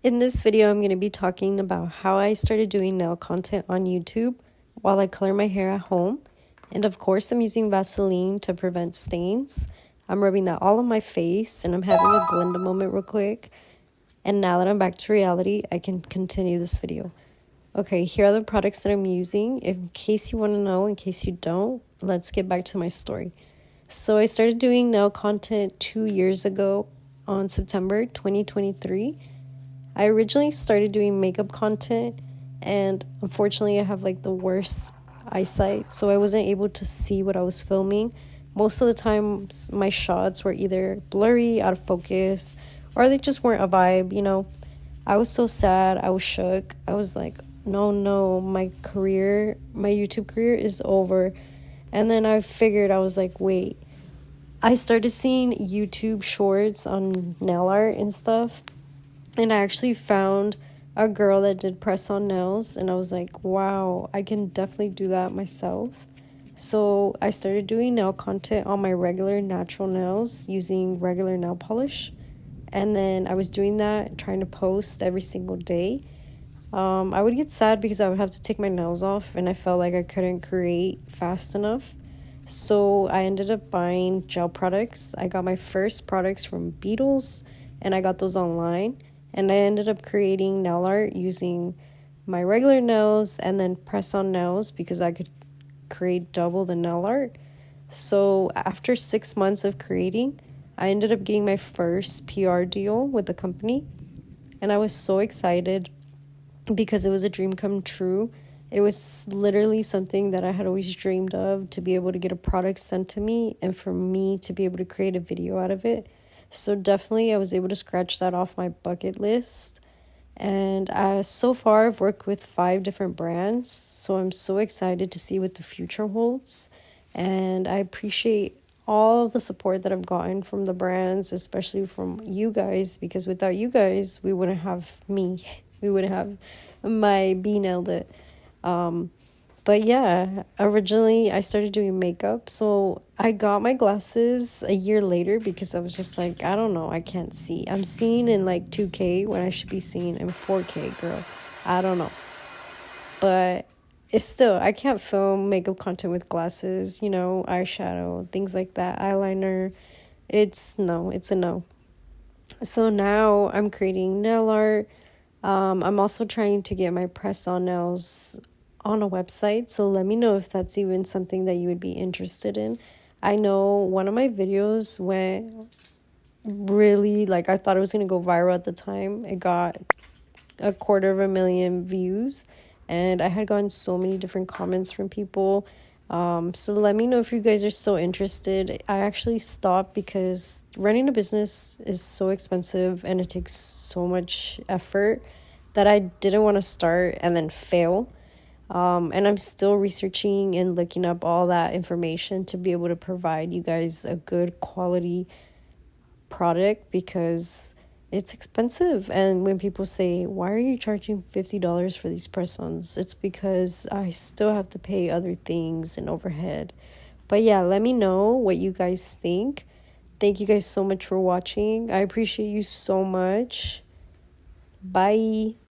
In this video, I'm going to be talking about how I started doing nail content on YouTube while I color my hair at home. And of course, I'm using Vaseline to prevent stains. I'm rubbing that all on my face and I'm having a Glinda moment real quick. And now that I'm back to reality, I can continue this video. Okay, here are the products that I'm using. In case you want to know, in case you don't, let's get back to my story. So I started doing nail content 2 years ago on September 2023. I originally started doing makeup content, and unfortunately I have like the worst eyesight, so I wasn't able to see what I was filming. Most of the time my shots were either blurry, out of focus, or they just weren't a vibe. I was so sad. I was shook. I was like, no, my YouTube career is over. And then I figured, I was like, wait, I started seeing YouTube shorts on nail art and stuff. And I actually found a girl that did press-on nails, and I was like, wow, I can definitely do that myself. So I started doing nail content on my regular natural nails using regular nail polish. And then I was doing that, trying to post every single day. I would get sad because I would have to take my nails off, and I felt like I couldn't create fast enough. So I ended up buying gel products. I got my first products from Beetles, and I got those online. And I ended up creating nail art using my regular nails and then press-on nails because I could create double the nail art. So after 6 months of creating, I ended up getting my first PR deal with the company. And I was so excited because it was a dream come true. It was literally something that I had always dreamed of, to be able to get a product sent to me and for me to be able to create a video out of it. So definitely I was able to scratch that off my bucket list. And so far I've worked with 5 different brands. So I'm so excited to see what the future holds. And I appreciate all the support that I've gotten from the brands, especially from you guys, because without you guys, we wouldn't have me. We wouldn't have my Bnailedit. But yeah, originally I started doing makeup. So I got my glasses a year later because I was just like, I don't know, I can't see. I'm seeing in like 2K when I should be seeing in 4K, girl. I don't know. But it's still, I can't film makeup content with glasses, eyeshadow, things like that, eyeliner. It's a no. So now I'm creating nail art. I'm also trying to get my press-on nails on a website, so let me know if that's even something that you would be interested in. I know one of my videos went really, like, I thought it was going to go viral at the time. It got 250,000 views, and I had gotten so many different comments from people. So let me know if you guys are still interested. I actually stopped because running a business is so expensive and it takes so much effort that I didn't want to start and then fail. And I'm still researching and looking up all that information to be able to provide you guys a good quality product, because it's expensive. And when people say, why are you charging $50 for these press-ons? It's because I still have to pay other things and overhead. But yeah, let me know what you guys think. Thank you guys so much for watching. I appreciate you so much. Bye.